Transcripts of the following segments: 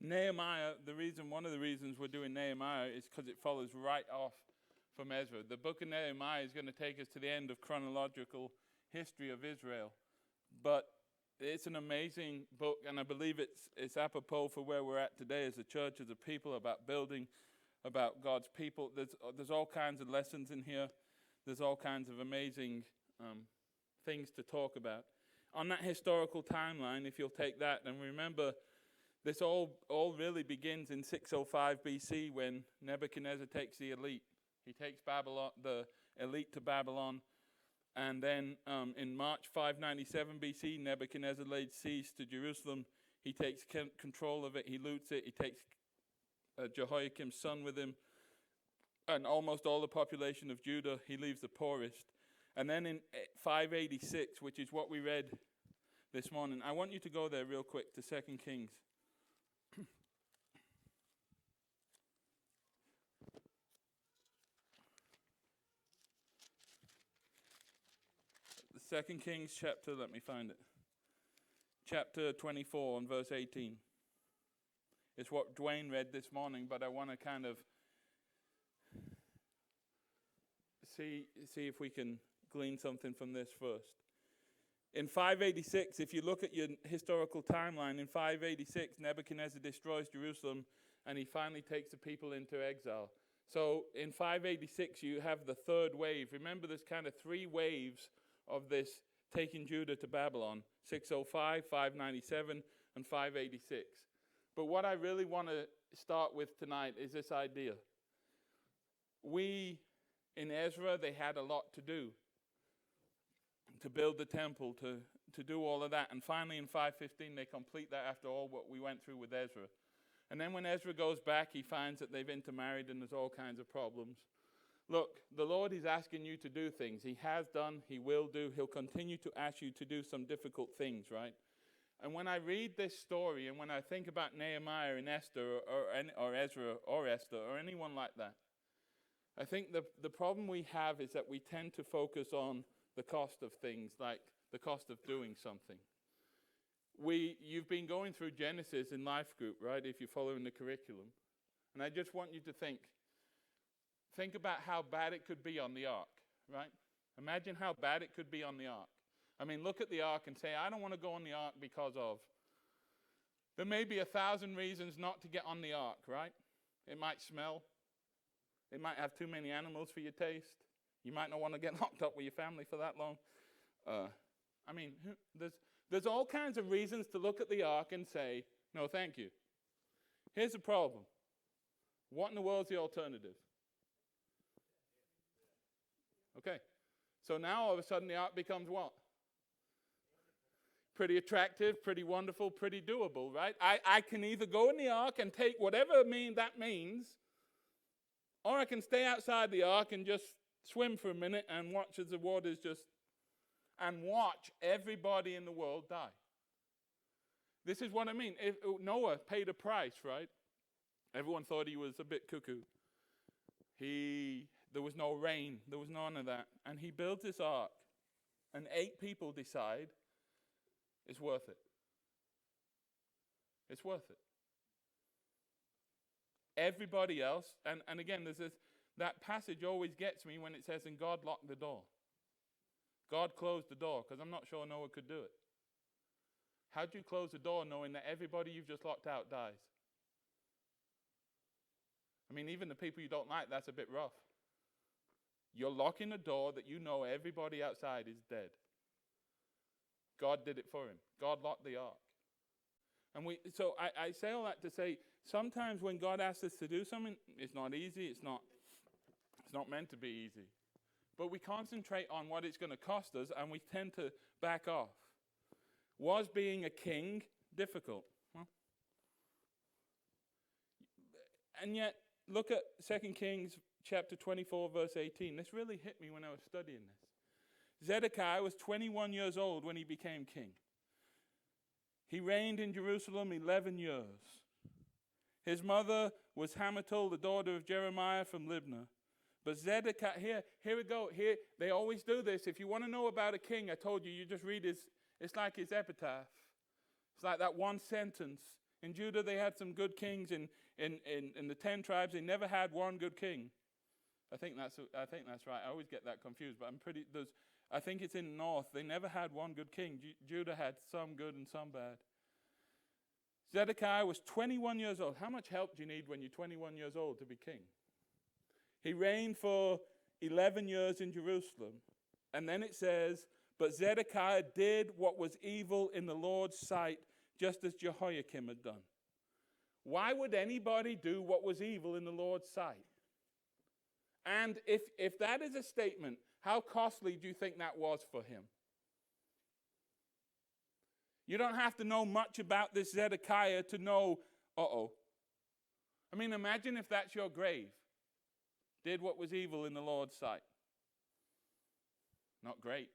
Nehemiah, one of the reasons we're doing Nehemiah is because it follows right off from Ezra. The book of Nehemiah is going to take us to the end of chronological history of Israel. But it's an amazing book, and I believe it's apropos for where we're at today as a church, as a people, about building, about God's people. There's all kinds of lessons in here. There's all kinds of amazing things to talk about. On that historical timeline, if you'll take that, and remember, this all really begins in 605 BC when Nebuchadnezzar takes the elite. He takes the elite to Babylon. And then in March 597 BC, Nebuchadnezzar laid siege to Jerusalem. He takes control of it. He loots it. He takes Jehoiakim's son with him. And almost all the population of Judah, he leaves the poorest. And then in 586, which is what we read this morning, I want you to go there real quick to 2 Kings. The 2 Kings chapter, let me find it. Chapter 24 and verse 18. It's what Dwayne read this morning, but I want to kind of see if we can glean something from this first. In 586, if you look at your historical timeline, in 586, Nebuchadnezzar destroys Jerusalem, and he finally takes the people into exile. So in 586, you have the third wave. Remember, there's kind of three waves of this taking Judah to Babylon: 605, 597, and 586. But what I really want to start with tonight is this idea. In Ezra, they had a lot to do. To build the temple, to do all of that. And finally in 515, they complete that after all what we went through with Ezra. And then when Ezra goes back, he finds that they've intermarried and there's all kinds of problems. Look, the Lord is asking you to do things. He has done, he will do, he'll continue to ask you to do some difficult things, right? And when I read this story and when I think about Nehemiah and Esther or Ezra or Esther or anyone like that, I think the problem we have is that we tend to focus on the cost of things, like the cost of doing something. You've been going through Genesis in life group, right, if you're following the curriculum. And I just want you to think about how bad it could be on the ark, right? Imagine how bad it could be on the ark. I mean, look at the ark and say, I don't want to go on the ark because of. There may be 1,000 reasons not to get on the ark, right? It might smell. It might have too many animals for your taste. You might not want to get locked up with your family for that long. There's all kinds of reasons to look at the ark and say, no, thank you. Here's the problem. What in the world's the alternative? Okay. So now all of a sudden the ark becomes what? Pretty attractive, pretty wonderful, pretty doable, right? I can either go in the ark and take whatever that means, or I can stay outside the ark and just swim for a minute and watch as the waters and watch everybody in the world die. This is what I mean. If Noah paid a price, right? Everyone thought he was a bit cuckoo. There was no rain. There was none of that. And he builds this ark. And 8 people decide it's worth it. It's worth it. Everybody else, and again, there's this. That passage always gets me when it says, and God locked the door. God closed the door, because I'm not sure Noah could do it. How do you close the door knowing that everybody you've just locked out dies? I mean, even the people you don't like, that's a bit rough. You're locking a door that you know everybody outside is dead. God did it for him. God locked the ark. And so I say all that to say, sometimes when God asks us to do something, it's not easy, it's not meant to be easy. But we concentrate on what it's going to cost us, and we tend to back off. Was being a king difficult? Well, and yet, look at 2 Kings chapter 24, verse 18. This really hit me when I was studying this. Zedekiah was 21 years old when he became king. He reigned in Jerusalem 11 years. His mother was Hamutal, the daughter of Jeremiah from Libnah. But Zedekiah, here we go. Here, they always do this. If you want to know about a king, I told you, you just read it's like his epitaph. It's like that one sentence In Judah, they had some good kings. In the 10 tribes, they never had one good king. I think that's right. I always get that confused, but I think it's in the north. They never had one good king. Judah had some good and some bad. Zedekiah was 21 years old. How much help do you need when you're 21 years old to be king? He reigned for 11 years in Jerusalem. And then it says, but Zedekiah did what was evil in the Lord's sight, just as Jehoiakim had done. Why would anybody do what was evil in the Lord's sight? And if that is a statement, how costly do you think that was for him? You don't have to know much about this Zedekiah to know, I mean, imagine if that's your grave. Did what was evil in the Lord's sight. Not great.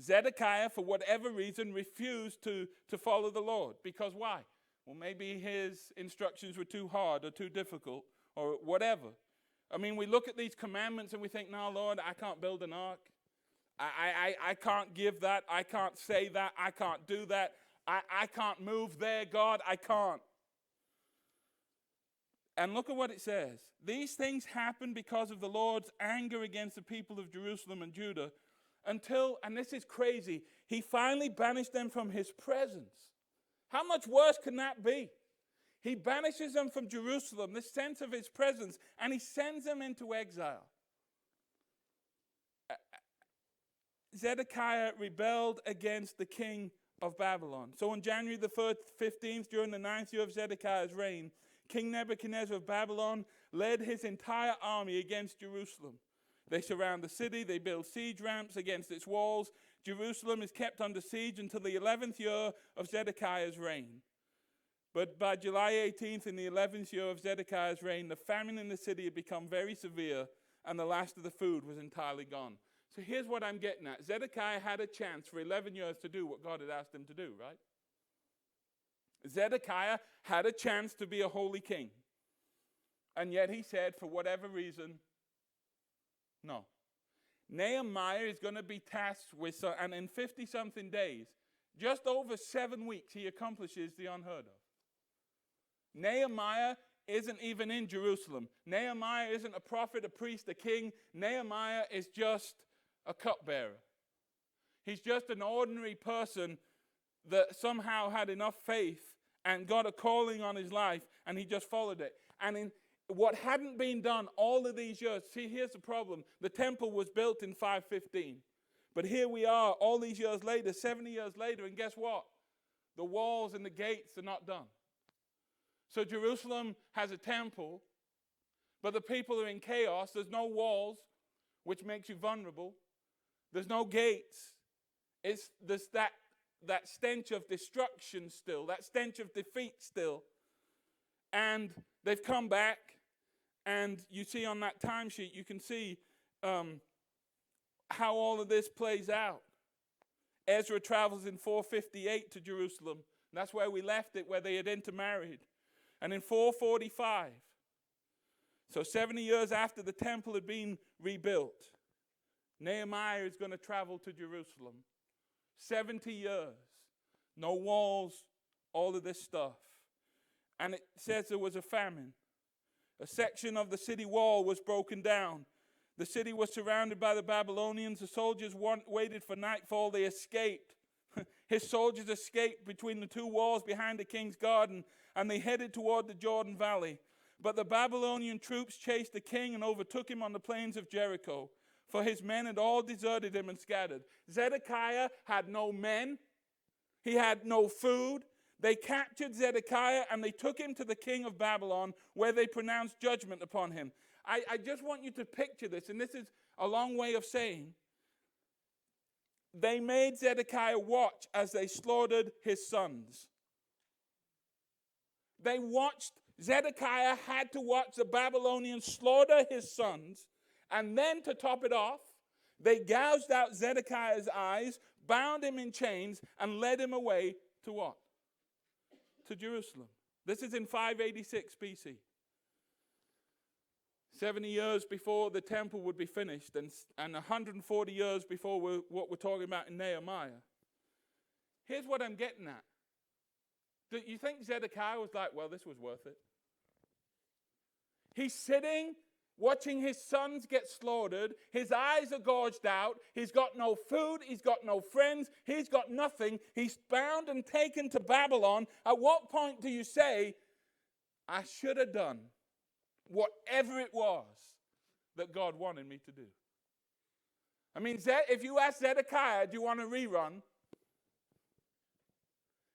Zedekiah, for whatever reason, refused to follow the Lord. Because why? Well, maybe his instructions were too hard or too difficult or whatever. I mean, we look at these commandments and we think, no, Lord, I can't build an ark. I can't give that. I can't say that. I can't do that. I can't move there, God. I can't. And look at what it says. These things happened because of the Lord's anger against the people of Jerusalem and Judah until, and this is crazy, he finally banished them from his presence. How much worse can that be? He banishes them from Jerusalem, this sense of his presence, and he sends them into exile. Zedekiah rebelled against the king of Babylon. So on January the 15th, during the 9th year of Zedekiah's reign, King Nebuchadnezzar of Babylon led his entire army against Jerusalem. They surround the city. They build siege ramps against its walls. Jerusalem is kept under siege until the 11th year of Zedekiah's reign. But by July 18th, in the 11th year of Zedekiah's reign, the famine in the city had become very severe, and the last of the food was entirely gone. So here's what I'm getting at. Zedekiah had a chance for 11 years to do what God had asked him to do, right? Zedekiah had a chance to be a holy king. And yet he said, for whatever reason, no. Nehemiah is going to be tasked with, and in 50-something days, just over 7 weeks, he accomplishes the unheard of. Nehemiah isn't even in Jerusalem. Nehemiah isn't a prophet, a priest, a king. Nehemiah is just a cupbearer. He's just an ordinary person that somehow had enough faith and got a calling on his life, and he just followed it. And in what hadn't been done all of these years, see, here's the problem. The temple was built in 515. But here we are all these years later, 70 years later, and guess what? The walls and the gates are not done. So Jerusalem has a temple, but the people are in chaos. There's no walls, which makes you vulnerable. There's no gates. There's that stench of destruction still, that stench of defeat still. And they've come back, and you see on that timesheet, you can see how all of this plays out. Ezra travels in 458 to Jerusalem. That's where we left it, where they had intermarried. And in 445, so 70 years after the temple had been rebuilt, Nehemiah is going to travel to Jerusalem. 70 years, no walls, all of this stuff. And it says there was a famine. A section of the city wall was broken down. The city was surrounded by the Babylonians. The soldiers waited for nightfall. They escaped. His soldiers escaped between the two walls behind the king's garden, and they headed toward the Jordan Valley. But the Babylonian troops chased the king and overtook him on the plains of Jericho, for his men had all deserted him and scattered. Zedekiah had no men. He had no food. They captured Zedekiah and they took him to the king of Babylon, where they pronounced judgment upon him. I just want you to picture this, and this is a long way of saying, they made Zedekiah watch as they slaughtered his sons. They watched, Zedekiah had to watch the Babylonians slaughter his sons, and then to top it off, they gouged out Zedekiah's eyes, bound him in chains, and led him away to what? To Jerusalem. This is in 586 BC. 70 years before the temple would be finished, and 140 years before what we're talking about in Nehemiah. Here's what I'm getting at. Do you think Zedekiah was like, well, this was worth it? He's sitting, watching his sons get slaughtered. His eyes are gouged out. He's got no food. He's got no friends. He's got nothing. He's bound and taken to Babylon. At what point do you say, I should have done whatever it was that God wanted me to do? I mean, if you ask Zedekiah, do you want a rerun?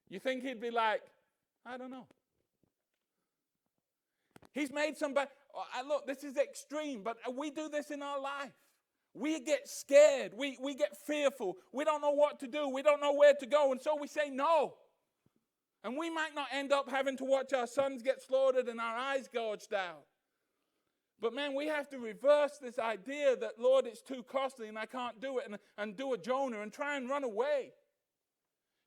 You think he'd be like, I don't know. He's made some bad. Look, this is extreme, but we do this in our life. We get scared. We get fearful. We don't know what to do. We don't know where to go. And so we say no. And we might not end up having to watch our sons get slaughtered and our eyes gouged out. But man, we have to reverse this idea that, Lord, it's too costly and I can't do it, and do a Jonah and try and run away.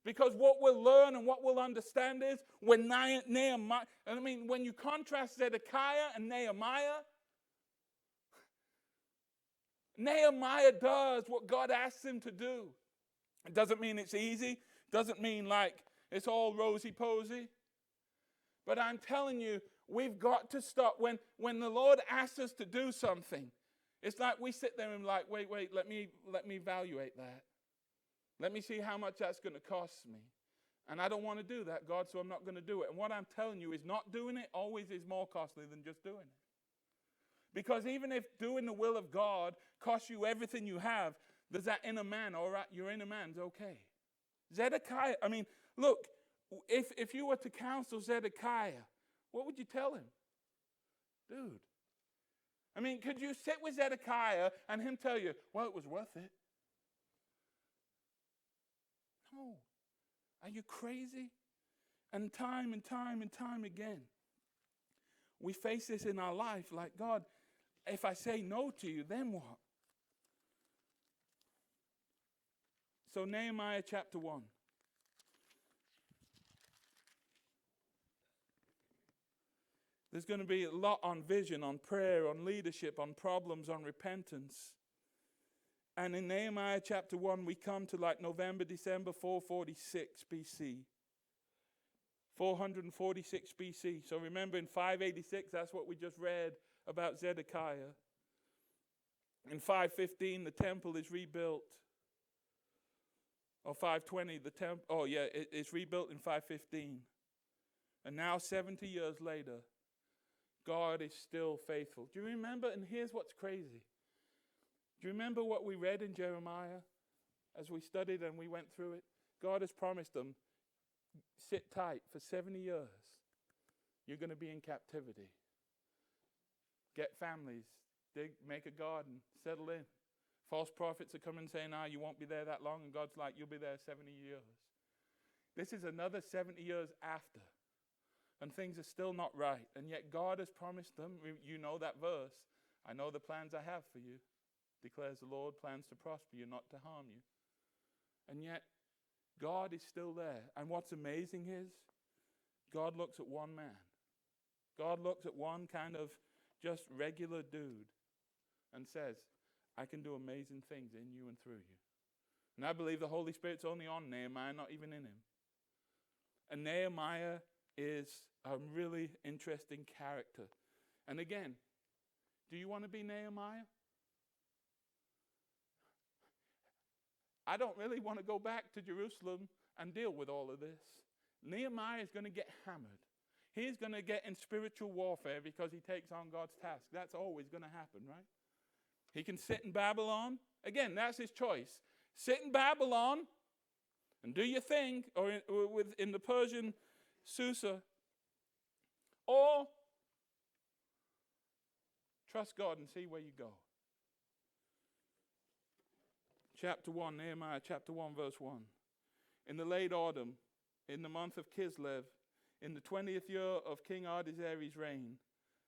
Because what we'll learn and what we'll understand is when Nehemiah, I mean, when you contrast Zedekiah and Nehemiah, Nehemiah does what God asks him to do. It doesn't mean it's easy. Doesn't mean like it's all rosy-posy. But I'm telling you, we've got to stop. When the Lord asks us to do something, it's like we sit there and like, wait, let me evaluate that. Let me see how much that's going to cost me. And I don't want to do that, God, so I'm not going to do it. And what I'm telling you is not doing it always is more costly than just doing it. Because even if doing the will of God costs you everything you have, there's that inner man, all right, your inner man's okay. Zedekiah, I mean, look, if you were to counsel Zedekiah, what would you tell him? Dude. I mean, could you sit with Zedekiah and him tell you, well, it was worth it? No. Are you crazy? And time again, we face this in our life like, God, if I say no to you, then what? So Nehemiah chapter 1. There's going to be a lot on vision, on prayer, on leadership, on problems, on repentance. And in Nehemiah chapter 1, we come to like November, December 446 BC. 446 BC. So remember in 586, that's what we just read about Zedekiah. In 515, the temple is rebuilt. Or 520, the temple, it's rebuilt in 515. And now 70 years later, God is still faithful. Do you remember? And here's what's crazy. Do you remember what we read in Jeremiah as we studied and we went through it? God has promised them, sit tight for 70 years. You're going to be in captivity. Get families, make a garden, settle in. False prophets are coming saying, you won't be there that long. And God's like, you'll be there 70 years. This is another 70 years after. And things are still not right. And yet God has promised them, you know that verse, I know the plans I have for you, declares the Lord, plans to prosper you, not to harm you. And yet God is still there. And what's amazing is God looks at one man. God looks at one kind of just regular dude and says, I can do amazing things in you and through you. And I believe the Holy Spirit's only on Nehemiah, not even in him. And Nehemiah is a really interesting character. And again, do you want to be Nehemiah? I don't really want to go back to Jerusalem and deal with all of this. Nehemiah is going to get hammered. He's going to get in spiritual warfare because he takes on God's task. That's always going to happen, right? He can sit in Babylon. Again, that's his choice. Sit in Babylon and do your thing, or in the Persian Susa, or trust God and see where you go. Chapter 1, Nehemiah chapter 1, verse 1. In the late autumn, in the month of Kislev, in the 20th year of King Artaxerxes' reign,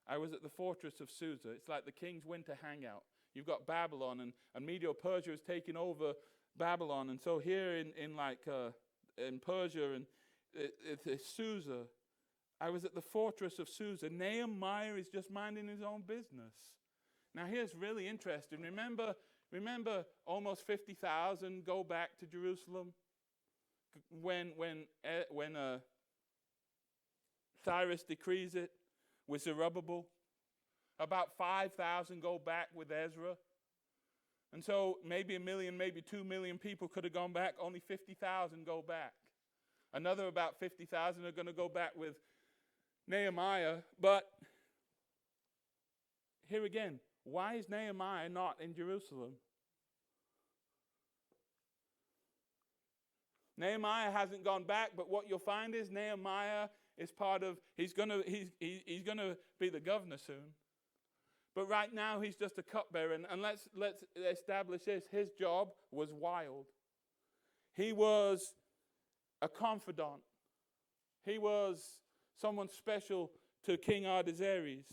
I was at the fortress of Susa. It's like the king's winter hangout. You've got Babylon, and Medo-Persia is taking over Babylon. And so here in Persia, and it's Susa, I was at the fortress of Susa. Nehemiah is just minding his own business. Now here's really interesting. Remember almost 50,000 go back to Jerusalem when Cyrus decrees it with Zerubbabel. About 5,000 go back with Ezra. And so maybe 1 million, maybe 2 million people could have gone back. Only 50,000 go back. Another about 50,000 are going to go back with Nehemiah. But here again, why is Nehemiah not in Jerusalem? Nehemiah hasn't gone back, but what you'll find is Nehemiah is part of, he's going to be the governor soon. But right now he's just a cupbearer. And let's establish this. His job was wild. He was a confidant. He was someone special to King Artaxerxes,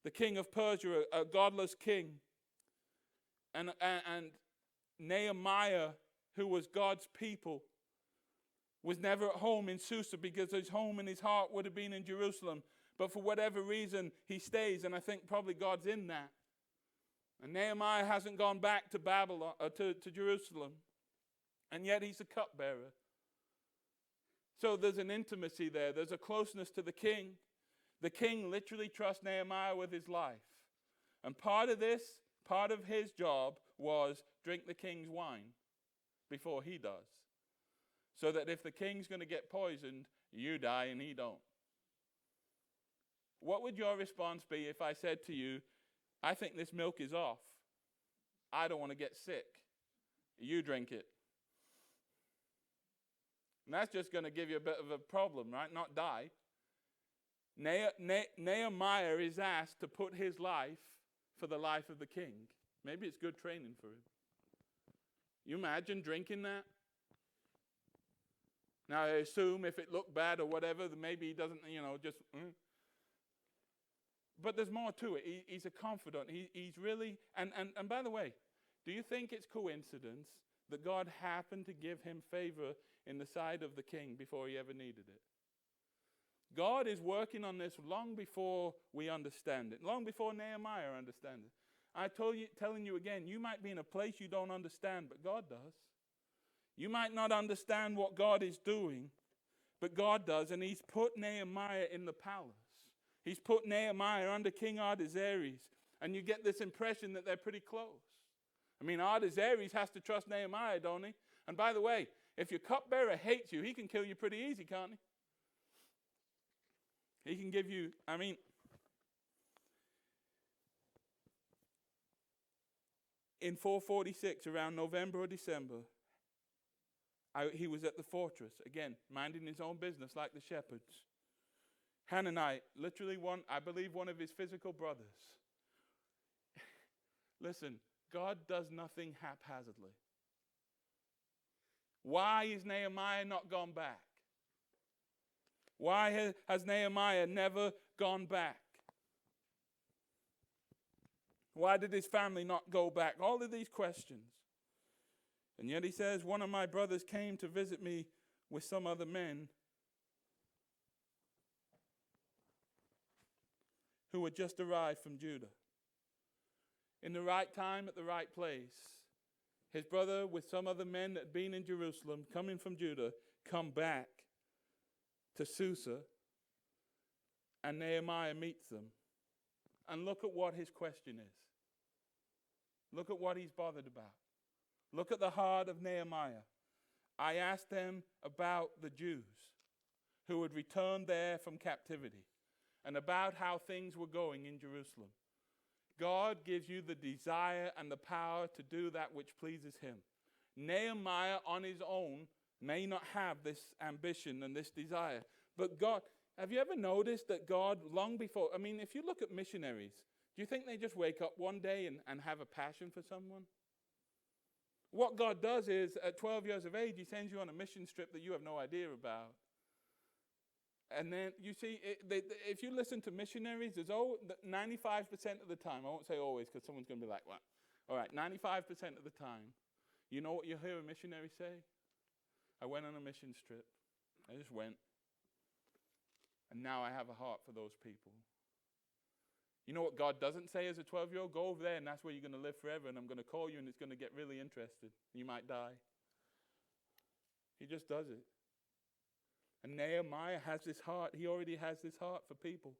the king of Persia, a godless king. And Nehemiah, who was God's people, was never at home in Susa because his home and his heart would have been in Jerusalem. But for whatever reason, he stays, and I think probably God's in that. And Nehemiah hasn't gone back to Babylon, to Jerusalem, and yet he's a cupbearer. So there's an intimacy there. There's a closeness to the king. The king literally trusts Nehemiah with his life. And part of his job was drink the king's wine before he does. So that if the king's going to get poisoned, you die and he don't. What would your response be if I said to you, I think this milk is off. I don't want to get sick. You drink it. And that's just going to give you a bit of a problem, right? Not die. Nehemiah is asked to put his life for the life of the king. Maybe it's good training for him. You imagine drinking that? Now, I assume if it looked bad or whatever, then maybe he doesn't, just... But there's more to it. He's a confidant. He's really... And by the way, do you think it's coincidence that God happened to give him favor in the sight of the king before he ever needed it? God is working on this long before we understand it, long before Nehemiah understands it. Telling you again, you might be in a place you don't understand, but God does. You might not understand what God is doing, but God does, and he's put Nehemiah in the palace. He's put Nehemiah under King Artaxerxes, and you get this impression that they're pretty close. I mean, Artaxerxes has to trust Nehemiah, don't he? And by the way, if your cupbearer hates you, he can kill you pretty easy, can't he? He can give you, in 446, around November or December, he was at the fortress, again, minding his own business like the shepherds. Hananiah, literally I believe one of his physical brothers. Listen, God does nothing haphazardly. Why is Nehemiah not gone back? Why has Nehemiah never gone back? Why did his family not go back? All of these questions. And yet he says, one of my brothers came to visit me with some other men who had just arrived from Judah. In the right time, at the right place, his brother with some other men that had been in Jerusalem, coming from Judah, come back to Susa, and Nehemiah meets them. And look at what his question is. Look at what he's bothered about. Look at the heart of Nehemiah. I asked them about the Jews who had returned there from captivity and about how things were going in Jerusalem. God gives you the desire and the power to do that which pleases him. Nehemiah on his own may not have this ambition and this desire. But God, have you ever noticed that God, long before, if you look at missionaries, do you think they just wake up one day and have a passion for someone? What God does is, at 12 years of age, he sends you on a mission trip that you have no idea about. And then, you see, if you listen to missionaries, there's 95% of the time, I won't say always because someone's going to be like, what? All right, 95% of the time, you know what you hear a missionary say? I went on a mission trip. I just went. And now I have a heart for those people. You know what God doesn't say as a 12-year-old? Go over there and that's where you're going to live forever and I'm going to call you and it's going to get really interested. You might die. He just does it. And Nehemiah has this heart. He already has this heart for people.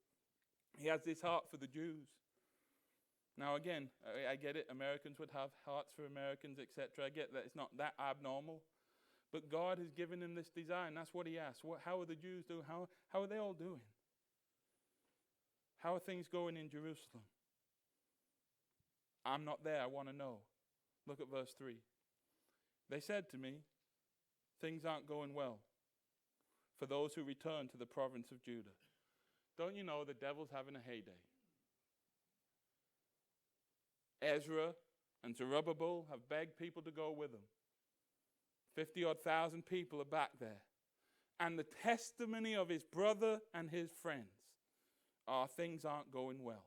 He has this heart for the Jews. Now again, I get it. Americans would have hearts for Americans, etc. I get that. It's not that abnormal. But God has given him this desire, and that's what he asked. How are the Jews doing? How are they all doing? How are things going in Jerusalem? I'm not there. I want to know. Look at verse 3. They said to me, things aren't going well for those who return to the province of Judah. Don't you know the devil's having a heyday? Ezra and Zerubbabel have begged people to go with them. 50-odd thousand people are back there. And the testimony of his brother and his friends are things aren't going well.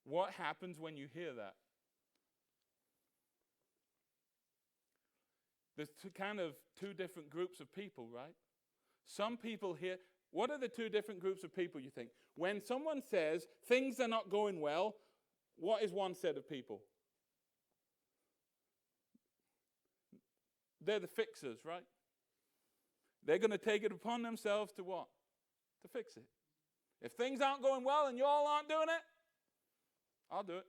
What happens when you hear that? There's two different groups of people, right? Some people hear. What are the two different groups of people, you think? When someone says things are not going well, what is one set of people? They're the fixers, right? They're going to take it upon themselves to what? To fix it. If things aren't going well and you all aren't doing it, I'll do it.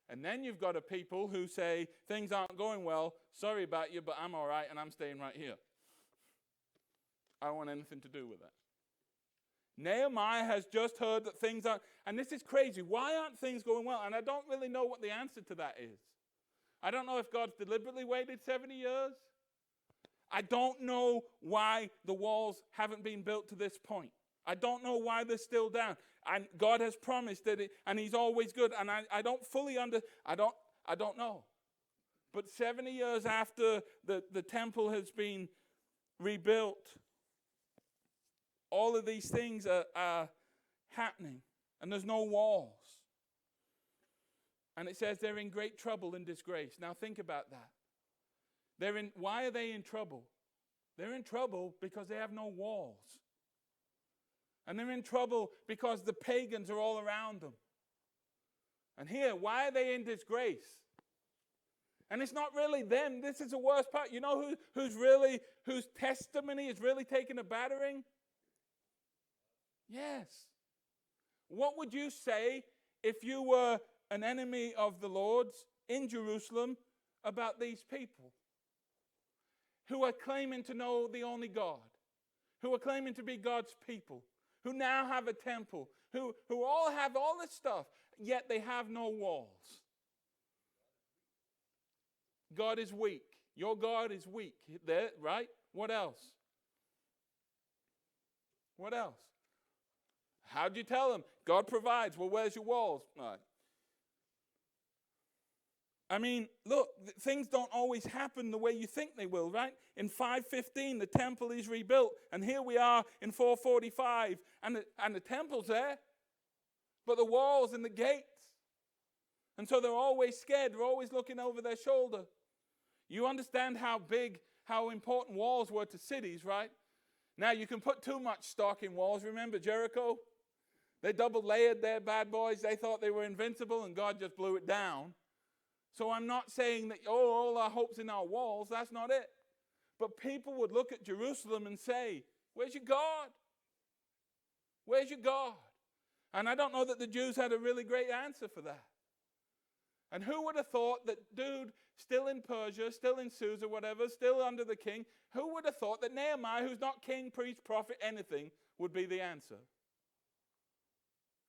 And then you've got a people who say, things aren't going well, sorry about you, but I'm all right and I'm staying right here. I don't want anything to do with that. Nehemiah has just heard that things aren't, and this is crazy. Why aren't things going well? And I don't really know what the answer to that is. I don't know if God's deliberately waited 70 years. I don't know why the walls haven't been built to this point. I don't know why they're still down. And God has promised that and he's always good. And I don't fully I don't know. But 70 years after the temple has been rebuilt, all of these things are happening. And there's no walls. And it says they're in great trouble and disgrace. Now think about that. Why are they in trouble? They're in trouble because they have no walls. And they're in trouble because the pagans are all around them. And here, why are they in disgrace? And it's not really them. This is the worst part. You know whose testimony is really taking a battering? Yes. What would you say if you were an enemy of the Lord's in Jerusalem about these people who are claiming to know the only God, who are claiming to be God's people, who now have a temple, who all have all this stuff, yet they have no walls? God is weak. Your God is weak. There, right? What else? What else? How'd you tell them? God provides. Well, where's your walls? All right. I mean, look, things don't always happen the way you think they will, right? In 515, the temple is rebuilt, and here we are in 445, and the temple's there, but the walls and the gates. And so they're always scared. They're always looking over their shoulder. You understand how important walls were to cities, right? Now, you can put too much stock in walls. Remember Jericho? They double-layered their bad boys. They thought they were invincible, and God just blew it down. So I'm not saying that, all our hope's in our walls. That's not it. But people would look at Jerusalem and say, where's your God? Where's your God? And I don't know that the Jews had a really great answer for that. And who would have thought that dude, still in Persia, still in Susa, whatever, still under the king, who would have thought that Nehemiah, who's not king, priest, prophet, anything, would be the answer?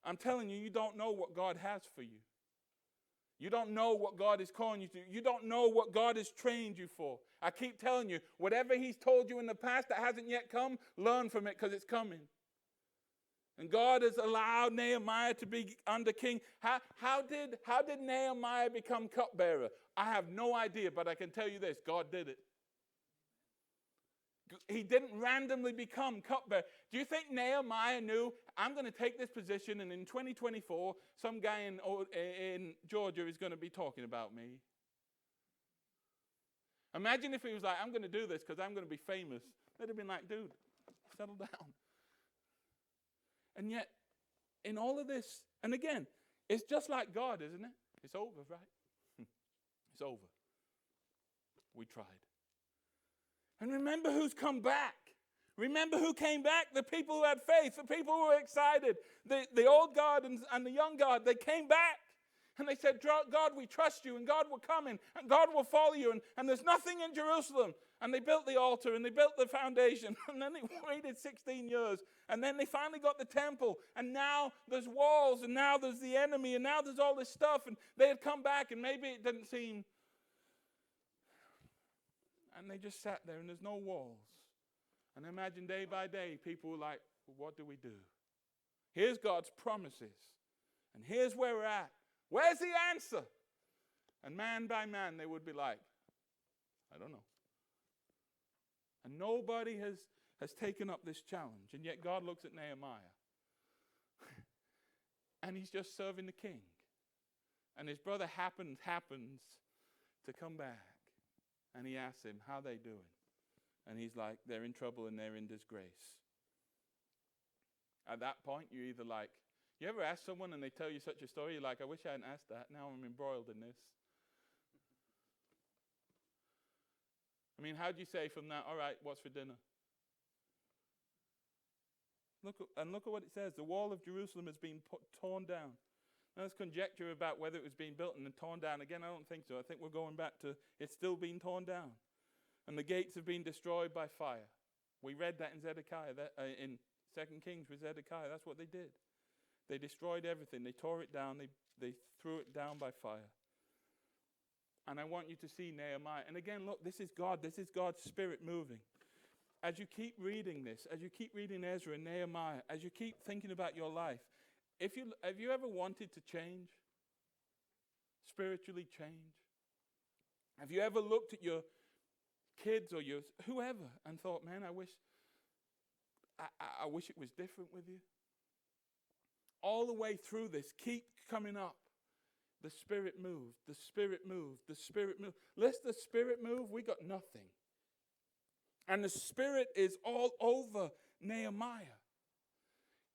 I'm telling you, you don't know what God has for you. You don't know what God is calling you to. You don't know what God has trained you for. I keep telling you, whatever he's told you in the past that hasn't yet come, learn from it because it's coming. And God has allowed Nehemiah to be under king. How did Nehemiah become cupbearer? I have no idea, but I can tell you this, God did it. He didn't randomly become cupbearer. Do you think Nehemiah knew, I'm going to take this position and in 2024, some guy in Georgia is going to be talking about me? Imagine if he was like, I'm going to do this because I'm going to be famous. They'd have been like, dude, settle down. And yet, in all of this, and again, it's just like God, isn't it? It's over, right? It's over. we tried. And remember who's come back. Remember who came back? The people who had faith, the people who were excited. The old guard and the young guard, they came back. And they said, God, we trust you, and God will come in, and God will follow you, and there's nothing in Jerusalem. And they built the altar, and they built the foundation, and then they waited 16 years, and then they finally got the temple, and now there's walls, and now there's the enemy, and now there's all this stuff, and they had come back, and maybe it didn't seem, and they just sat there, and there's no walls. And imagine day by day, people were like, well, what do we do? Here's God's promises, and here's where we're at. Where's the answer? And man by man, they would be like, I don't know. And nobody has taken up this challenge. And yet God looks at Nehemiah. And he's just serving the king. And his brother happens to come back. And he asks him, how they doing? And he's like, they're in trouble and they're in disgrace. At that point, you're either like, you ever ask someone and they tell you such a story, you're like, I wish I hadn't asked that. Now I'm embroiled in this. I mean, how do you say from that, all right, what's for dinner? Look at what it says. The wall of Jerusalem has been torn down. Now, there's conjecture about whether it was being built and then torn down. Again, I don't think so. I think we're going back to it's still being torn down. And the gates have been destroyed by fire. We read that in Zedekiah, in 2 Kings with Zedekiah. That's what they did. They destroyed everything. They tore it down. They threw it down by fire. And I want you to see Nehemiah. And again, look, this is God. This is God's Spirit moving. As you keep reading this, as you keep reading Ezra and Nehemiah, as you keep thinking about your life, have you ever wanted to change? Spiritually change? Have you ever looked at your kids or your whoever and thought, man, I wish it was different with you? All the way through this, keep coming up. The Spirit moved, the Spirit moved, the Spirit moved. Lest the Spirit move, we got nothing. And the Spirit is all over Nehemiah.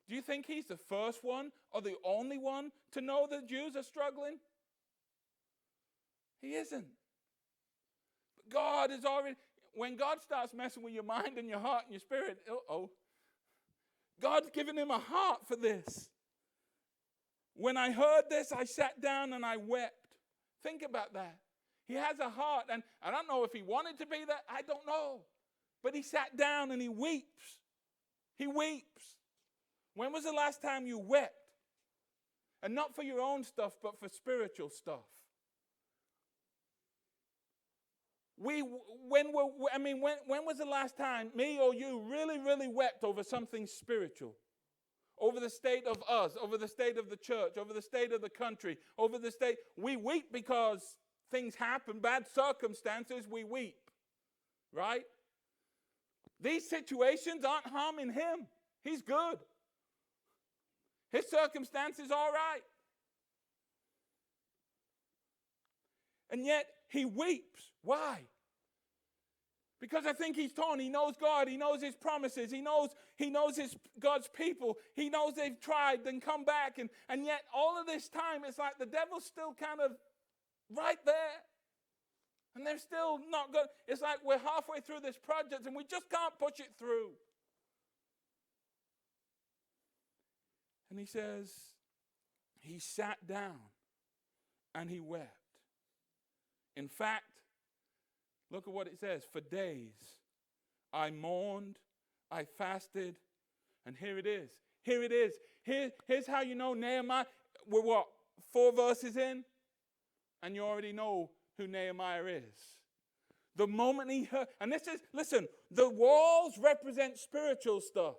Do you think he's the first one or the only one to know the Jews are struggling? He isn't. But God is already, when God starts messing with your mind and your heart and your spirit, God's given him a heart for this. When I heard this, I sat down and I wept. Think about that. He has a heart, and I don't know if he wanted to be that. I don't know. But he sat down and he weeps. He weeps. When was the last time you wept? And not for your own stuff, but for spiritual stuff. When was the last time me or you really, really wept over something spiritual? Over the state of us, over the state of the church, over the state of the country, over the state. We weep because things happen, bad circumstances, we weep. Right? These situations aren't harming him. He's good. His circumstances are all right. And yet he weeps. Why? Because I think he's torn. He knows God. He knows his promises. He knows God's people. He knows they've tried, then come back. And yet all of this time, it's like the devil's still kind of right there. And they're still not good. It's like we're halfway through this project and we just can't push it through. And he says, he sat down and he wept. In fact, look at what it says. For days I mourned, I fasted, and here it is. Here it is. Here's how you know Nehemiah. We're what, 4 verses in? And you already know who Nehemiah is. The moment he heard, and this is, listen, the walls represent spiritual stuff.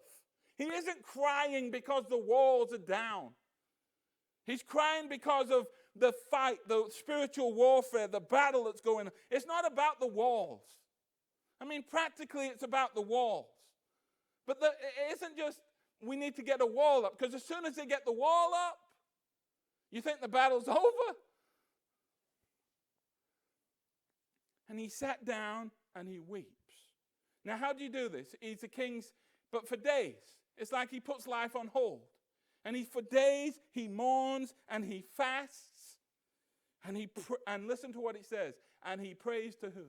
He isn't crying because the walls are down. He's crying because of the fight, the spiritual warfare, the battle that's going on. It's not about the walls. I mean, practically it's about the walls. But it isn't just we need to get a wall up, because as soon as they get the wall up, you think the battle's over. And he sat down and he weeps. Now, how do you do this? He's the king's, but for days. It's like he puts life on hold. And for days he mourns and he fasts. And listen to what it says. And he prays to who?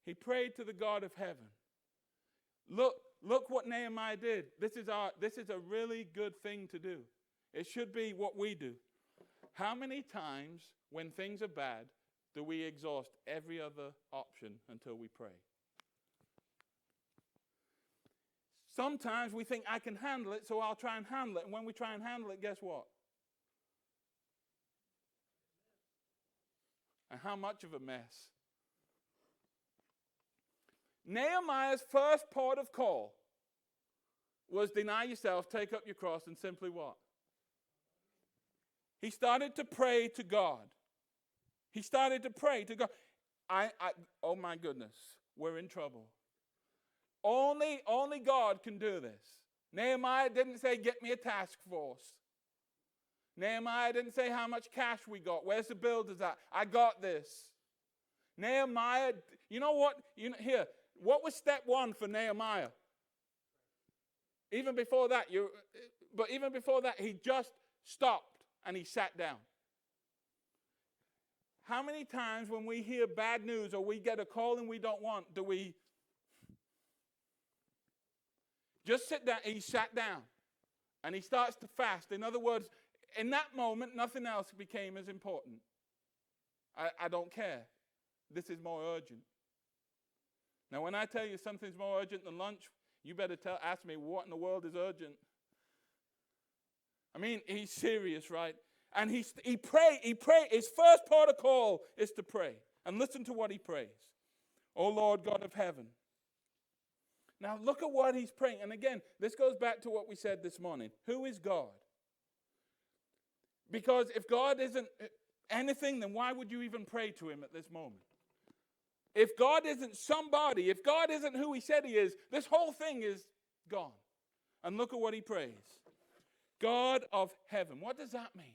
He prayed to the God of heaven. Look what Nehemiah did. This is a really good thing to do. It should be what we do. How many times when things are bad do we exhaust every other option until we pray? Sometimes we think, I can handle it, so I'll try and handle it. And when we try and handle it, guess what? And how much of a mess? Nehemiah's first port of call was deny yourself, take up your cross, and simply what? He started to pray to God. He started to pray to God. Oh my goodness, we're in trouble. Only God can do this. Nehemiah didn't say, get me a task force. Nehemiah didn't say how much cash we got. Where's the builders at? I got this. Nehemiah, you know what? What was step one for Nehemiah? Even before that, he just stopped and he sat down. How many times when we hear bad news or we get a calling we don't want, do we just sit down? He sat down and he starts to fast. In other words, in that moment, nothing else became as important. I don't care. This is more urgent. Now, when I tell you something's more urgent than lunch, you better ask me, what in the world is urgent? I mean, he's serious, right? And he prayed. His first protocol is to pray. And listen to what he prays. O Lord God of heaven. Now, look at what he's praying. And again, this goes back to what we said this morning. Who is God? Because if God isn't anything, then why would you even pray to him at this moment? If God isn't somebody, if God isn't who he said he is, this whole thing is gone. And look at what he prays. God of heaven. What does that mean?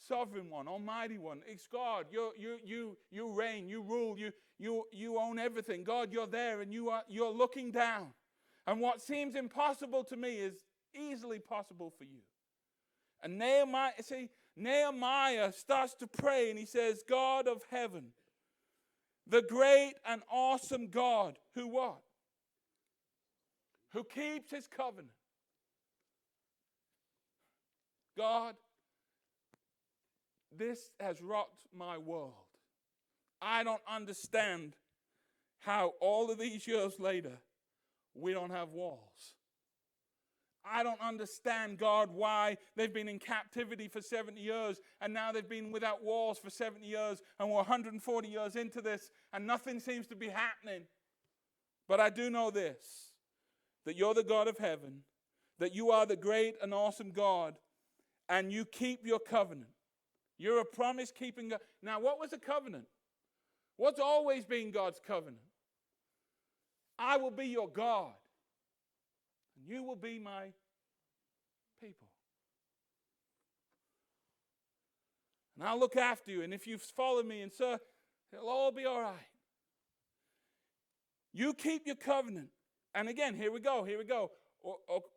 Sovereign one, almighty one. It's God. You reign, you rule, you own everything. God, you're there and you're looking down. And what seems impossible to me is easily possible for you. And Nehemiah starts to pray and he says, God of heaven, the great and awesome God, who what? Who keeps his covenant. God, this has rocked my world. I don't understand how all of these years later we don't have walls. I don't understand, God, why they've been in captivity for 70 years and now they've been without walls for 70 years and we're 140 years into this and nothing seems to be happening. But I do know this, that you're the God of heaven, that you are the great and awesome God, and you keep your covenant. You're a promise-keeping God. Now, what was a covenant? What's always been God's covenant? I will be your God. And you will be my people. And I'll look after you. And if you follow me and serve, it'll all be all right. You keep your covenant. And again, here we go.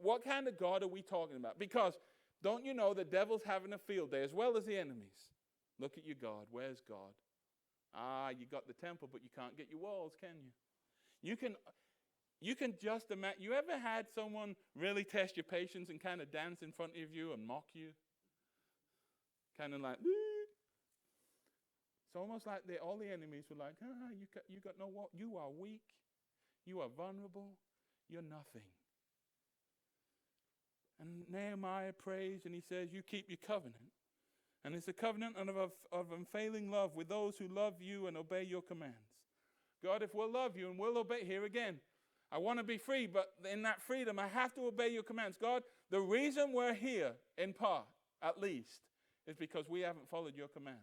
What kind of God are we talking about? Because don't you know the devil's having a field day as well as the enemies? Look at your God. Where's God? You got the temple, but you can't get your walls, can you? You can just imagine. You ever had someone really test your patience and kind of dance in front of you and mock you? Kind of like, it's almost like all the enemies were like, you got no wall. You are weak. You are vulnerable. You're nothing. And Nehemiah prays and he says, you keep your covenant. And it's a covenant of unfailing love with those who love you and obey your commands. God, if we'll love you and we'll obey, here again, I want to be free, but in that freedom, I have to obey your commands. God, the reason we're here, in part, at least, is because we haven't followed your commands.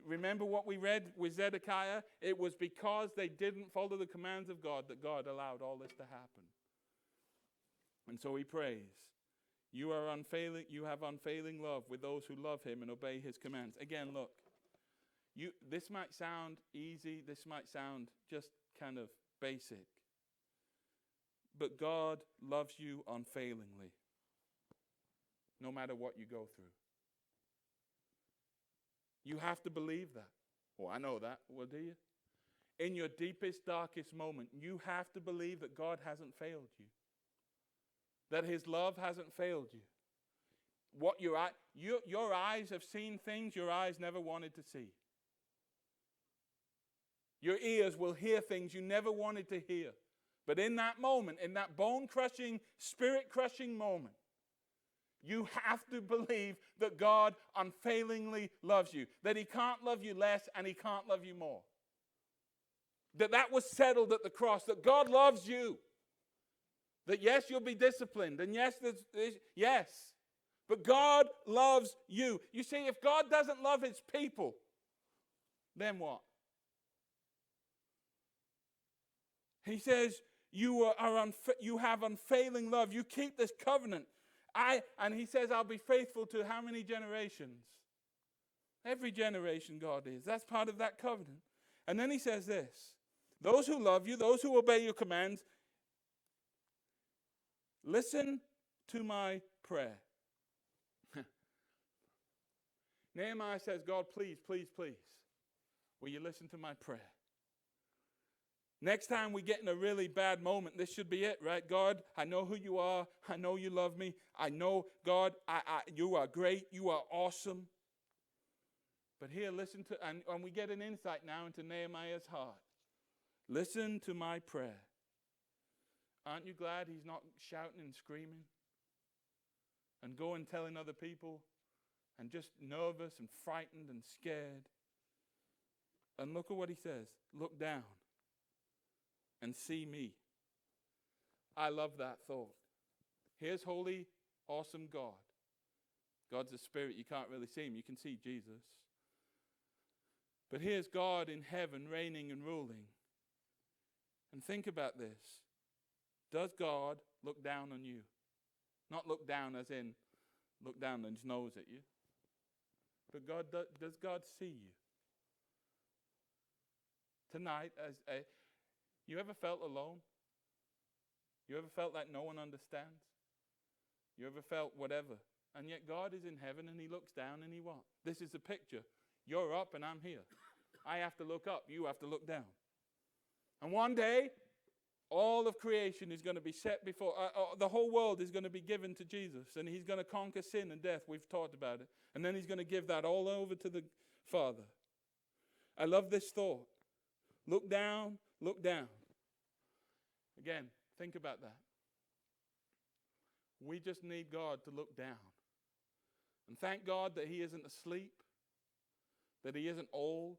Remember what we read with Zedekiah? It was because they didn't follow the commands of God that God allowed all this to happen. And so he prays, you have unfailing love with those who love him and obey his commands. Again, look, this might sound easy, this might sound just kind of basic, but God loves you unfailingly, no matter what you go through. You have to believe that. Oh, I know that. Well, do you? in your deepest, darkest moment, you have to believe that God hasn't failed you, that his love hasn't failed you. What your eyes have seen things your eyes never wanted to see. Your ears will hear things you never wanted to hear. But in that moment, in that bone-crushing, spirit-crushing moment, you have to believe that God unfailingly loves you, that he can't love you less and he can't love you more. That was settled at the cross, that God loves you. That yes, you'll be disciplined, and yes, yes, but God loves you. You see, if God doesn't love his people, then what? He says, you have unfailing love. You keep this covenant. And he says, I'll be faithful to how many generations? Every generation God is. That's part of that covenant. And then he says this, those who love you, those who obey your commands, listen to my prayer. Nehemiah says, God, please, please, please, will you listen to my prayer? Next time we get in a really bad moment, this should be it, right? God, I know who you are. I know you love me. I know, God, you are great. You are awesome. But here, listen to, and we get an insight now into Nehemiah's heart. Listen to my prayer. Aren't you glad he's not shouting and screaming and going telling other people and just nervous and frightened and scared? And look at what he says. Look down and see me. I love that thought. Here's holy, awesome God. God's a spirit. You can't really see him. You can see Jesus. But here's God in heaven reigning and ruling. And think about this. Does God look down on you? Not look down as in look down and his nose at you. But does God see you? Tonight, you ever felt alone? You ever felt like no one understands? You ever felt whatever? And yet God is in heaven and he looks down and he what? This is the picture. You're up and I'm here. I have to look up. You have to look down. And one day, all of creation is going to be set before, the whole world is going to be given to Jesus. And he's going to conquer sin and death. We've talked about it. And then he's going to give that all over to the Father. I love this thought. Look down, look down. Again, think about that. We just need God to look down. And thank God that he isn't asleep, that he isn't old,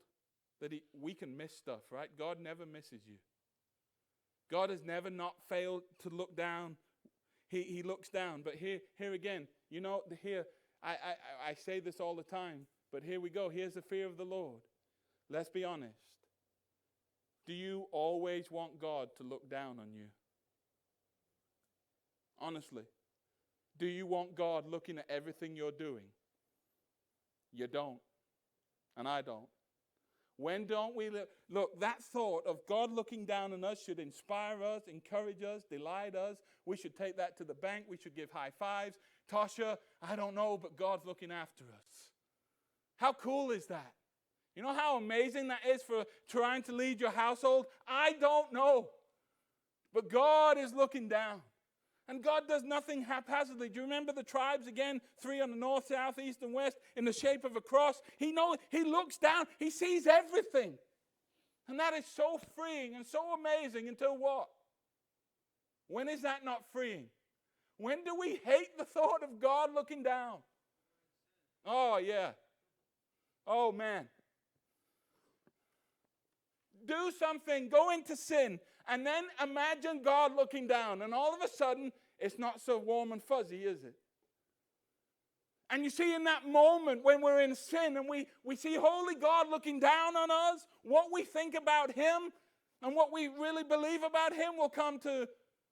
that we can miss stuff, right? God never misses you. God has never not failed to look down. He looks down. But here again, here, I say this all the time, but here we go. Here's the fear of the Lord. Let's be honest. Do you always want God to look down on you? Honestly. Do you want God looking at everything you're doing? You don't. And I don't. When don't we look, that thought of God looking down on us should inspire us, encourage us, delight us. We should take that to the bank. We should give high fives. Tasha, I don't know, but God's looking after us. How cool is that? You know how amazing that is for trying to lead your household? I don't know. But God is looking down. And God does nothing haphazardly. Do you remember the tribes again? 3 on the north, south, east, and west in the shape of a cross. He looks down. He sees everything. And that is so freeing and so amazing until what? When is that not freeing? When do we hate the thought of God looking down? Oh, yeah. Oh, man. Do something, go into sin, and then imagine God looking down. And all of a sudden, it's not so warm and fuzzy, is it? And you see in that moment when we're in sin and we see holy God looking down on us, what we think about him and what we really believe about him will come to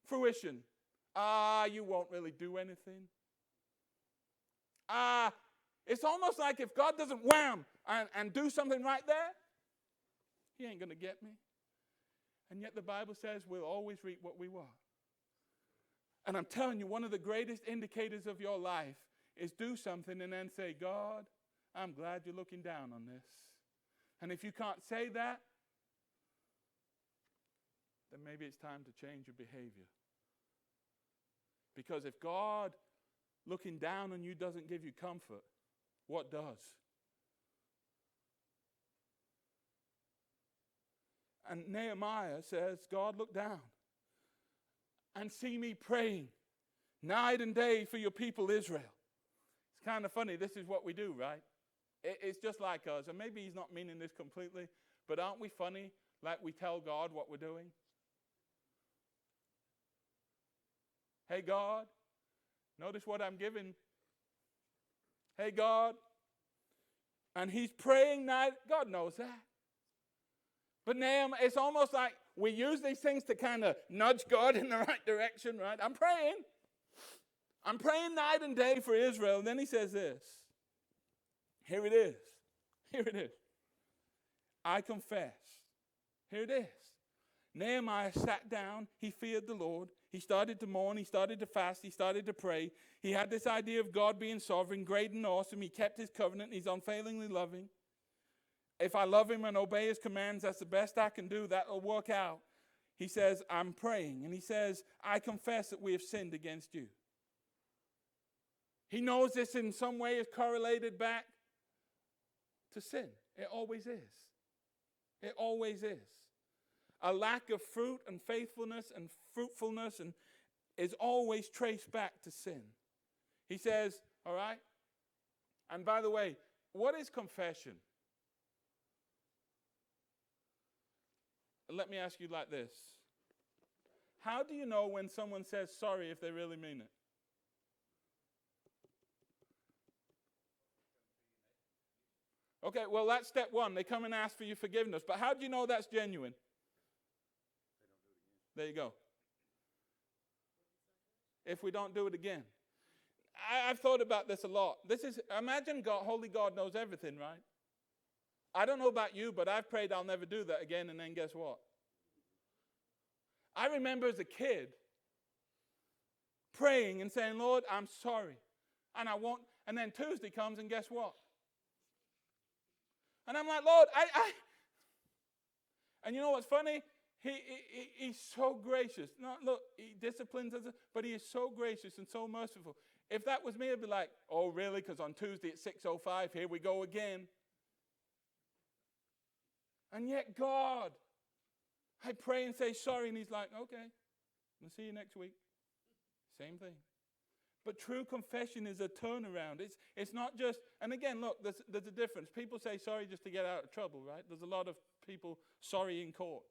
fruition. You won't really do anything. It's almost like if God doesn't wham and do something right there, he ain't going to get me. And yet the Bible says we'll always reap what we want. And I'm telling you, one of the greatest indicators of your life is do something and then say, God, I'm glad you're looking down on this. And if you can't say that, then maybe it's time to change your behavior. Because if God looking down on you doesn't give you comfort, what does? And Nehemiah says, God, look down and see me praying night and day for your people Israel. It's kind of funny. This is what we do, right? It's just like us. And maybe he's not meaning this completely, but aren't we funny? Like we tell God what we're doing. Hey, God, notice what I'm giving. Hey, God. And he's praying night. God knows that. But Nehemiah, it's almost like we use these things to kind of nudge God in the right direction, right? I'm praying night and day for Israel. And then he says this. Here it is. Here it is. I confess. Here it is. Nehemiah sat down. He feared the Lord. He started to mourn. He started to fast. He started to pray. He had this idea of God being sovereign, great and awesome. He kept his covenant. He's unfailingly loving. If I love him and obey his commands, that's the best I can do. That will work out. He says, I'm praying. And he says, I confess that we have sinned against you. He knows this in some way is correlated back to sin. It always is. It always is. A lack of fruit and faithfulness and fruitfulness and is always traced back to sin. He says, all right? And by the way, what is confession? Let me ask you like this. How do you know when someone says sorry if they really mean it? Okay, well, that's step one. They come and ask for your forgiveness. But how do you know that's genuine? There you go. If we don't do it again. I've thought about this a lot. Imagine God, holy God knows everything, right? I don't know about you, but I've prayed I'll never do that again, and then guess what? I remember as a kid praying and saying, Lord, I'm sorry. And I won't. And then Tuesday comes, and guess what? And I'm like, Lord, And you know what's funny? He's so gracious. No, look, he disciplines us, but he is so gracious and so merciful. If that was me, I'd be like, oh, really? Because on Tuesday at 6:05, here we go again. And yet God, I pray and say sorry, and he's like, okay, I'll see you next week. Same thing. But true confession is a turnaround. It's not just, and again, look, there's a difference. People say sorry just to get out of trouble, right? There's a lot of people sorry in court.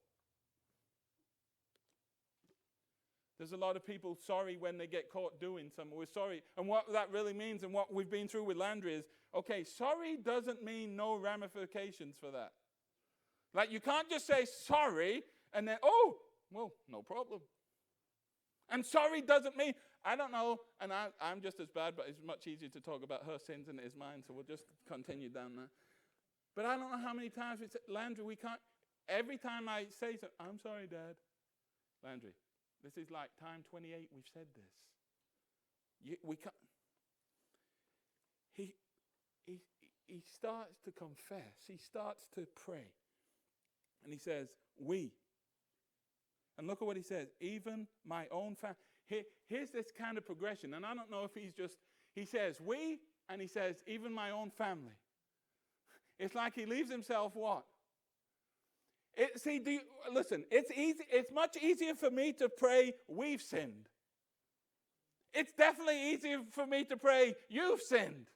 There's a lot of people sorry when they get caught doing something. We're sorry. And what that really means and what we've been through with Landry is, okay, sorry doesn't mean no ramifications for that. Like you can't just say sorry and then, oh, well, no problem. And sorry doesn't mean, I don't know, and I'm just as bad, but it's much easier to talk about her sins than it is mine, so we'll just continue down there. But I don't know how many times we say, Landry, we can't, every time I say something, I'm sorry, Dad. Landry, this is like time 28 we've said this. We can't. He starts to confess. He starts to pray. And he says, we. And look at what he says. Even my own family. Here's this kind of progression. And I don't know if he says, we, and he says, even my own family. It's like he leaves himself what? Listen, it's easy. It's much easier for me to pray, we've sinned. It's definitely easier for me to pray, you've sinned.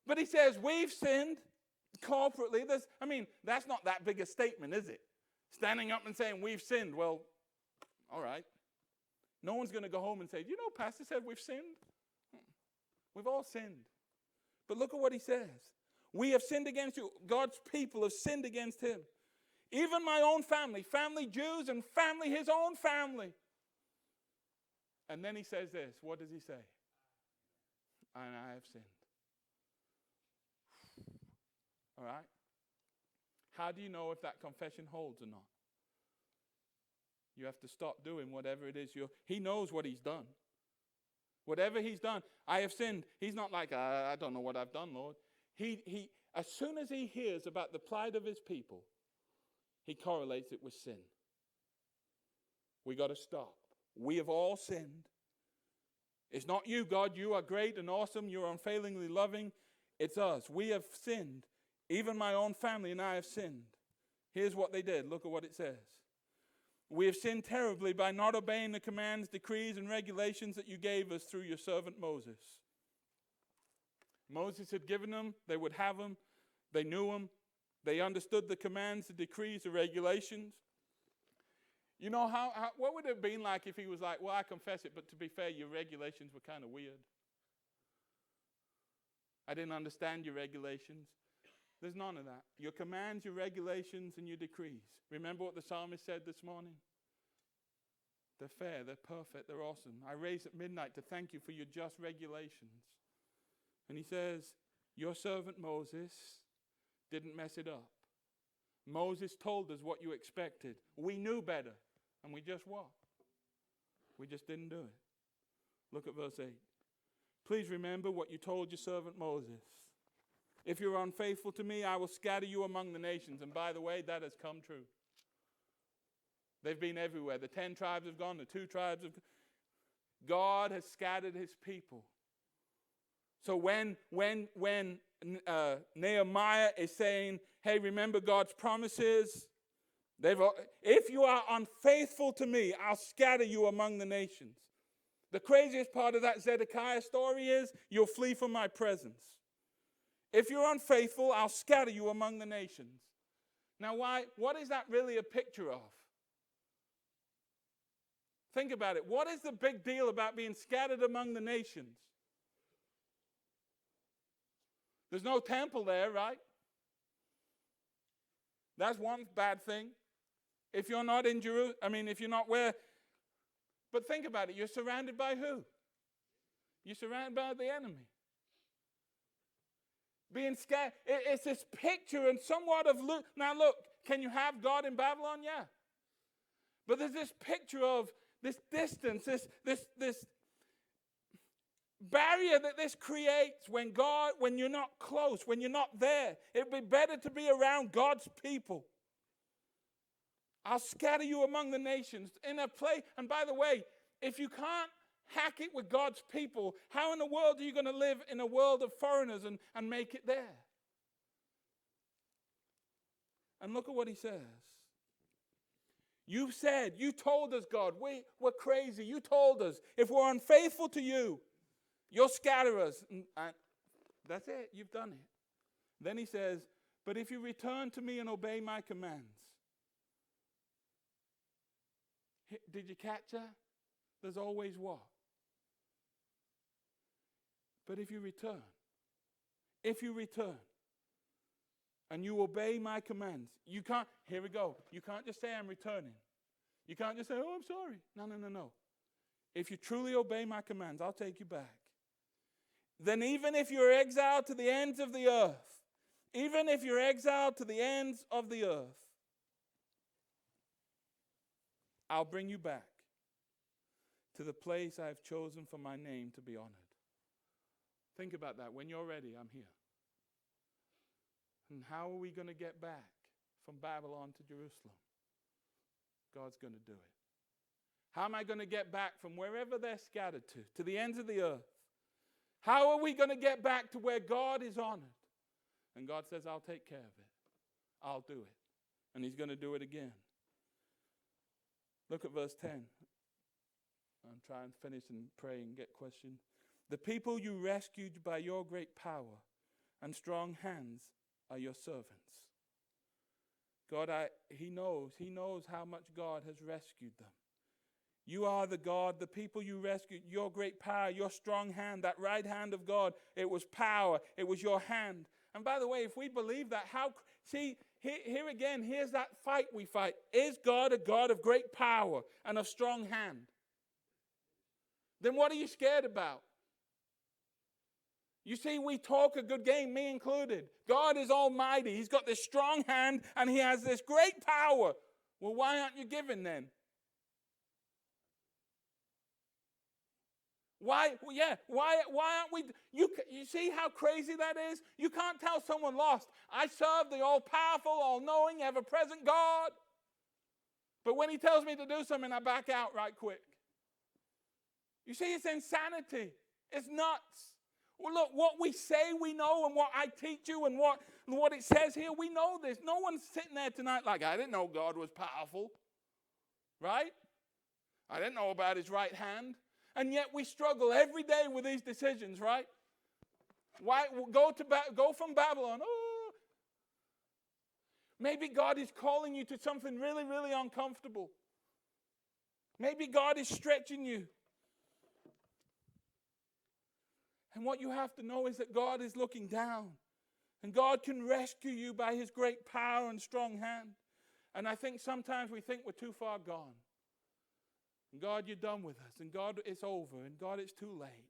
But he says, we've sinned corporately. That's not that big a statement, is it? Standing up and saying, we've sinned. Well, all right. No one's going to go home and say, you know, Pastor said we've sinned. We've all sinned. But look at what he says. We have sinned against you. God's people have sinned against him. Even my own family Jews and his own family. And then he says this. What does he say? And I have sinned. All right? How do you know if that confession holds or not? You have to stop doing whatever it is he knows what he's done. Whatever he's done, I have sinned. He's not like, I don't know what I've done, Lord. He as soon as he hears about the plight of his people, he correlates it with sin. We got to stop. We have all sinned. It's not you, God. You are great and awesome. You're unfailingly loving. It's us. We have sinned. Even my own family and I have sinned. Here's what they did. Look at what it says. We have sinned terribly by not obeying the commands, decrees, and regulations that you gave us through your servant Moses. Moses had given them. They would have them. They knew them. They understood the commands, the decrees, the regulations. You know, what would it have been like if he was like, well, I confess it, but to be fair, your regulations were kind of weird. I didn't understand your regulations. There's none of that. Your commands, your regulations, and your decrees. Remember what the psalmist said this morning? They're fair, they're perfect, they're awesome. I raise at midnight to thank you for your just regulations. And he says, your servant Moses didn't mess it up. Moses told us what you expected. We knew better, and we just what? We just didn't do it. Look at verse 8. Please remember what you told your servant Moses. If you're unfaithful to me, I will scatter you among the nations. And by the way, that has come true. They've been everywhere. The 10 tribes have gone, the 2 tribes have gone. God has scattered his people. So when Nehemiah is saying, hey, remember God's promises, if you are unfaithful to me, I'll scatter you among the nations. The craziest part of that Zedekiah story is you'll flee from my presence. If you're unfaithful, I'll scatter you among the nations. Now, what is that really a picture of? Think about it. What is the big deal about being scattered among the nations? There's no temple there, right? That's one bad thing. If you're not in Jerusalem, if you're not where. But think about it. You're surrounded by who? You're surrounded by the enemy. Being scattered. It's this picture and somewhat of. Now look, can you have God in Babylon? Yeah. But there's this picture of this distance, this barrier that this creates when you're not close, when you're not there. It'd be better to be around God's people. I'll scatter you among the nations in a place. And by the way, if you can't hack it with God's people, how in the world are you going to live in a world of foreigners and make it there? And look at what he says. You told us, God, we're crazy. You told us, if we're unfaithful to you, you'll scatter us. And that's it. You've done it. Then he says, but if you return to me and obey my commands. Did you catch that? There's always what? But if you return, and you obey my commands, here we go. You can't just say I'm returning. You can't just say, oh, I'm sorry. No. If you truly obey my commands, I'll take you back. Then even if you're exiled to the ends of the earth, I'll bring you back to the place I have chosen for my name to be honored. Think about that. When you're ready, I'm here. And how are we going to get back from Babylon to Jerusalem? God's going to do it. How am I going to get back from wherever they're scattered to the ends of the earth? How are we going to get back to where God is honored? And God says, I'll take care of it. I'll do it. And he's going to do it again. Look at verse 10. I'm trying to finish and pray and get questions. The people you rescued by your great power and strong hands are your servants. God, he knows how much God has rescued them. You are the God, the people you rescued, your great power, your strong hand, that right hand of God. It was power. It was your hand. And by the way, if we believe that, here again, here's that fight we fight. Is God a God of great power and of strong hand? Then what are you scared about? You see, we talk a good game, me included. God is almighty. He's got this strong hand and he has this great power. Well, why aren't you giving then? Why aren't we? You see how crazy that is? You can't tell someone lost, I serve the all-powerful, all-knowing, ever-present God. But when he tells me to do something, I back out right quick. You see, it's insanity. It's nuts. Well, look, what we say we know and what I teach you and what it says here, we know this. No one's sitting there tonight like, I didn't know God was powerful. Right? I didn't know about his right hand. And yet we struggle every day with these decisions, right? Why go from Babylon? Oh. Maybe God is calling you to something really, really uncomfortable. Maybe God is stretching you. And what you have to know is that God is looking down. And God can rescue you by his great power and strong hand. And I think sometimes we think we're too far gone. And God, you're done with us. And God, it's over. And God, it's too late.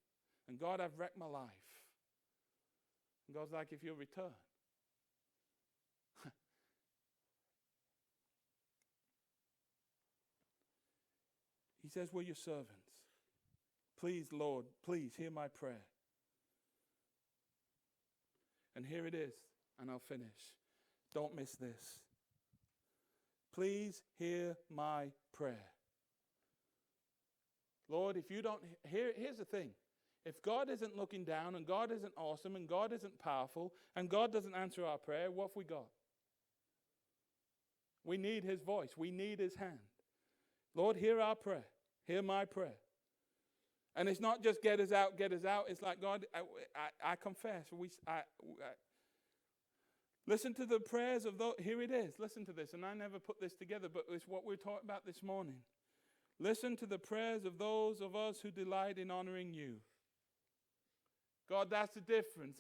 And God, I've wrecked my life. And God's like, if you'll return. He says, we're your servants. Please, Lord, please hear my prayer. And here it is, and I'll finish. Don't miss this. Please hear my prayer. Lord, if you don't, here's the thing. If God isn't looking down, and God isn't awesome, and God isn't powerful, and God doesn't answer our prayer, what have we got? We need his voice. We need his hand. Lord, hear our prayer. Hear my prayer. And it's not just get us out, get us out. It's like, God, I confess. Listen to the prayers of those. Here it is. Listen to this. And I never put this together, but it's what we're talking about this morning. Listen to the prayers of those of us who delight in honoring you. God, that's the difference.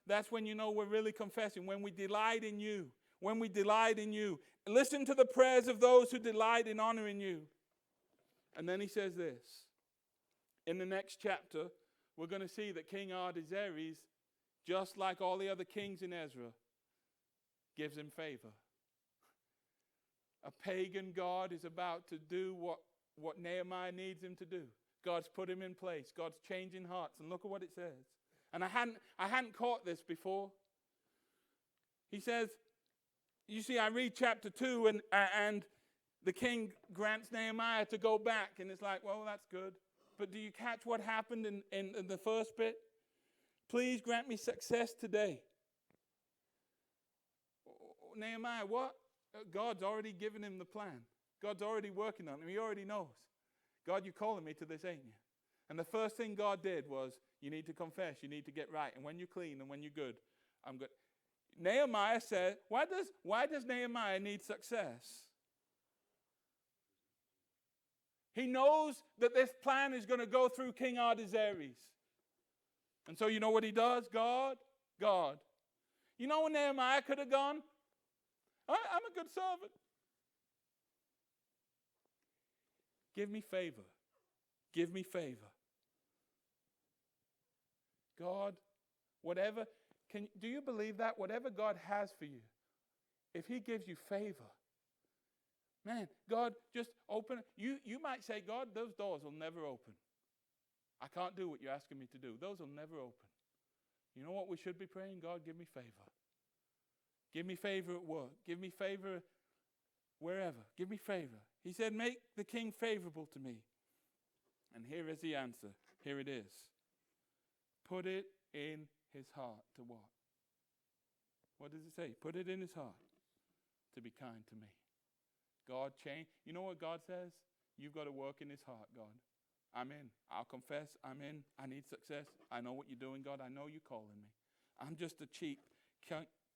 That's when you know we're really confessing. When we delight in you. When we delight in you. Listen to the prayers of those who delight in honoring you. And then he says this. In the next chapter, we're going to see that King Artaxerxes, just like all the other kings in Ezra, gives him favor. A pagan God is about to do what Nehemiah needs him to do. God's put him in place. God's changing hearts. And look at what it says. And I hadn't caught this before. He says, you see, I read chapter 2 and the king grants Nehemiah to go back. And it's like, well, that's good. But do you catch what happened in the first bit? Please grant me success today. Nehemiah, what? God's already given him the plan. God's already working on him. He already knows. God, you're calling me to this, ain't you? And the first thing God did was, you need to confess. You need to get right. And when you're clean and when you're good, I'm good. Nehemiah said, why does Nehemiah need success? He knows that this plan is going to go through King Artaxerxes. And so you know what he does? God. You know when Nehemiah could have gone? I'm a good servant. Give me favor. Give me favor. God, whatever, do you believe that? Whatever God has for you, if he gives you favor, man, God, just open it. You might say, God, those doors will never open. I can't do what you're asking me to do. Those will never open. You know what we should be praying? God, give me favor. Give me favor at work. Give me favor wherever. Give me favor. He said, make the king favorable to me. And here is the answer. Here it is. Put it in his heart to what? What does it say? Put it in his heart to be kind to me. God change. You know what God says? You've got to work in his heart, God. I'm in. I'll confess. I'm in. I need success. I know what you're doing, God. I know you're calling me. I'm just a cheap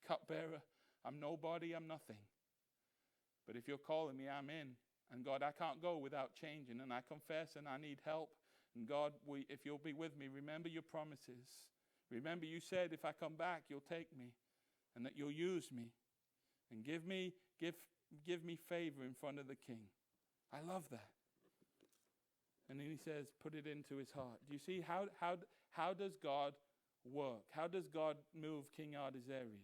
cupbearer. I'm nobody. I'm nothing. But if you're calling me, I'm in. And God, I can't go without changing. And I confess and I need help. And God, if you'll be with me, remember your promises. Remember you said if I come back, you'll take me. And that you'll use me. And give me favor in front of the king. I love that. And then he says, put it into his heart. Do you see how does God work? How does God move King Artaxerxes?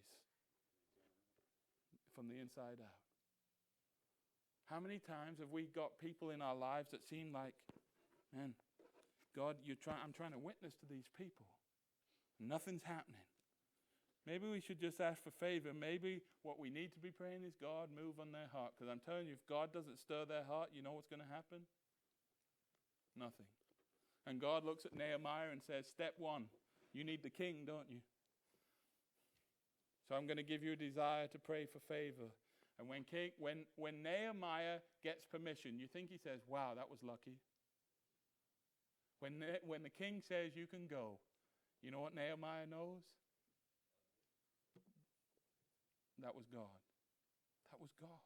From the inside out. How many times have we got people in our lives that seem like, man, God, I'm trying to witness to these people. Nothing's happening. Maybe we should just ask for favor. Maybe what we need to be praying is, God, move on their heart. Because I'm telling you, if God doesn't stir their heart, you know what's going to happen? Nothing. And God looks at Nehemiah and says, step one, you need the king, don't you? So I'm going to give you a desire to pray for favor. And when Nehemiah gets permission, you think he says, wow, that was lucky. When the king says you can go, you know what Nehemiah knows? That was God. That was God.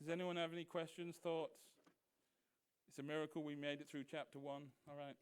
Does anyone have any questions, thoughts? It's a miracle we made it through chapter 1. All right.